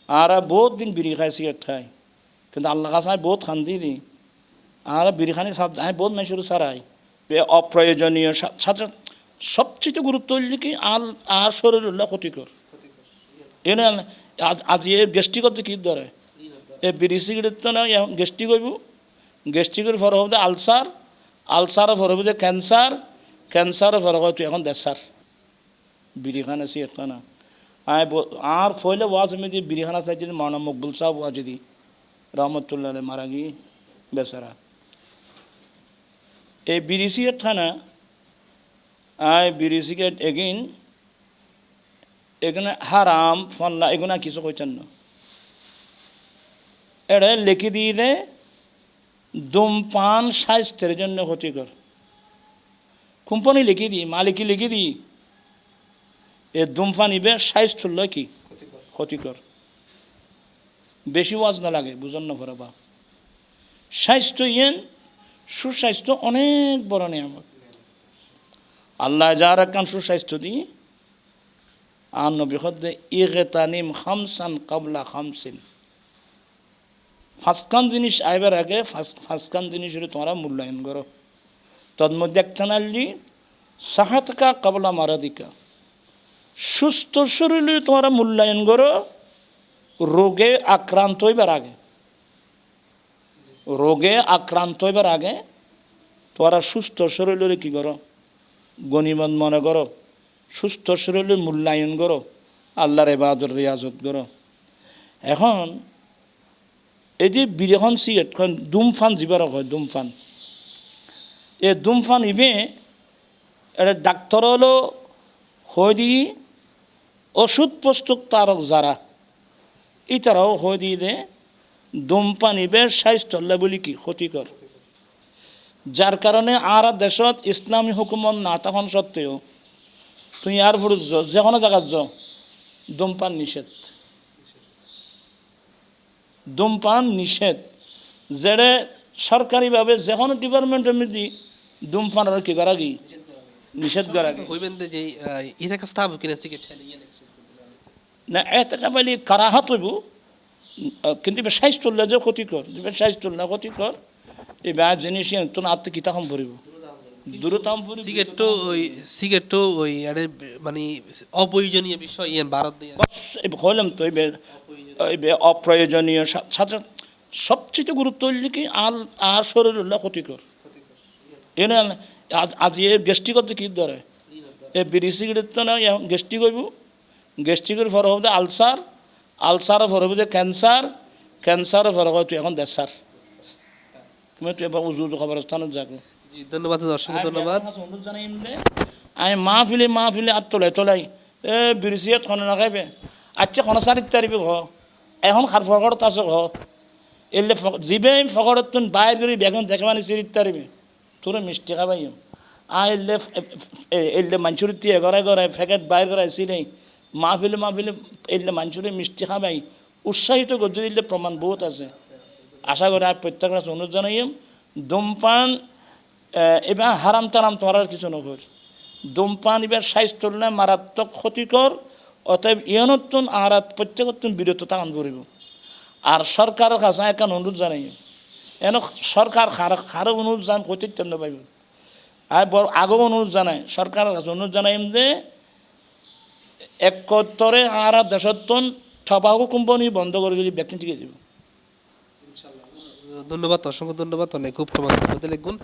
আর বহুত দিন বিড়ি খাই সিগারেট খাই, কিন্তু আল্লাহ কাছে আমি বহুত খান্দি দিই। আর বিড়িখানি আমি বহুত মানুষের ছাড়াই অপ্রয়োজনীয় সাথে সবচেয়ে গুরুত্ব হইলে কি আর শরীর উল্লাহ ক্ষতিকর। এনে আজ এ গ্যাস্ট্রিক করতে কী ধরে এ বিড়ি সিগারেট তো না গ্যাস্ট্রিক হইব, গ্যাস্ট্রিকের ফর হবে আলসার, আলসারের ফর হবে ক্যান্সার, ক্যান্সারের ফর হয়তো এখন দেশার বিড়িখানা সিগারেট খানা। আর ফলে ওয়াজ আমি দিয়ে বিড়িখানা চাইছি মাওলানা মকবুল সাহেব ওয়াজ দি রহমতুল্লাহ মারা গিয়ে বেচারা এই বিড়ি সিগারেট খানা। বিড়ি সিগারেট এগিন এখানে হারাম ফল্লা এগুনা কিছু কইতেন না। এটা লিখে দিলে ধূমপান স্বাস্থ্যের জন্য ক্ষতিকর। কোম্পানি লিখে দিই, মালিকি লিখে দিই এ ধূমপান ইবে স্বাস্থ্য লয় কি ক্ষতিকর। বেশি ওয়াজ না লাগে বুঝন না ভরা বা স্বাস্থ্য ইয়েন সুস্বাস্থ্য অনেক বড় নিয়ামত। আল্লাহ যার একখান সুস্বাস্থ্য দিই আর নবী হদ্দে ইগতানিম খামসান কাবলা খামসিন, ফাঁসখান জিনিস আইবার আগে ফাঁসখান জিনিসের তোমরা মূল্যায়ন করো। তন্মধ্যে একটা নাল্লি সাহাতকা কাবলা মারাদিকা, সুস্থ শরীরে তোমরা মূল্যায়ন করো রোগে আক্রান্ত হইবার আগে। রোগে আক্রান্ত হইবার আগে তোমরা সুস্থ শরীরে কী করো গনিমত মনে করো, সুস্থ শরীরে মূল্যায়ন করো, আল্লাহর ইবাদত রিয়াজত করো। এখন এই যে বিড়িখন সিগারেটখন ধূমপান যিবার হয় ধূমপান, এ ধূমপান ইবে এটা ডাক্তার হলো হয়ে দিই ওষুধ প্রস্তুত তারক যারা ইতারাও হয়ে দিয়ে দে ধূমপান ইবে স্বাস্থ্য বলি কি ক্ষতিকর। যার কারণে আর দেশত ইসলামী হুকুমত না তখন সত্ত্বেও তুই আর ভুল যে কোনো জায়গার যাও ধূমপান নিষেধ, ধূমপান নিষেধ। যেড়ে সরকারিভাবে যে কোনো ডিপার্টমেন্টের মধ্যে ধূমপান আর কি করা গিয়ে নিষেধ করা না এত কারাহাত হইব, কিন্তু স্বাস্থ্য যে ক্ষতিকর, স্বাস্থ্য না ক্ষতিকর এই ব্যাগ জিনিস তো আত্ম কিতাম ভরিব দূরতাম সিগারেটও ওই মানে অপ্রয়োজনীয় বিষয় ভারত হইলাম তো অপ্রয়োজনীয় সাথে সবচেয়ে গুরুত্ব হইলে কি আর শরীর উল্লাহ ক্ষতিকর। এনে আজ এ গ্যাস্ট্রিক করতে কী ধরে এ বিড়ি সিগারেট তো না গ্যাস্ট্রিক হইব, গ্যাস্ট্রিকের ফর হবে আলসার, আলসারের ফর হবে ক্যান্সার, ক্যান্সারের ফর হয়তো এখন দেশার। তুমি তুই এবার উজু খবরস্থানত যাবো। ধন্যবাদ দর্শক, ধন্যবাদ। আমি মাহফিলে আর তোলাই এ বিড়ি সিগারেট খনে না খাইবে আচ্ছা খনা সারিত তারিবে ঘ এখন খার ফকড়ত আছে ঘ এলে জিবে ফকড়ত তুন বাইর করি বেগুন দেখে মানে সিরিত তারিবে তোর মিষ্টি খাবাই এলে এলে মাঞ্চুরিতে গড়াই গড়াই ফ্যাকেট বাইর করাই সিনেই মাহফিলে এলে মাঞ্চুরি মিষ্টি খাবাই উৎসাহিত করতে দিলে প্রমাণ বহুত আছে। আশা করি আর প্রত্যেক কাছে অনুরোধ জানাইম ধূমপান এবার হারাম টারাম তোরার কিছু নকর। ধূমপান এবার স্বাস্থ্য মারাত্মক ক্ষতিকর, অতএব ইয়নতুন আর প্রত্যেকতুন বিরত থাকান করিব। আর সরকারের কাছে এখন অনুরোধ জানাই এন সরকার খারো অনুরোধ জান কর্তৃত্ব পাইব। আর বড় আগেও অনুরোধ জানাই সরকারের কাছে অনুরোধ জানাইম যে একত্তরে আর দেশত্বন ঠবাকু কোম্পানি বন্ধ করে যদি ব্যক্তি ঠিক যাব। ধন্যবাদ, অসংখ্য ধন্যবাদ। অনেক খুব লিখুন।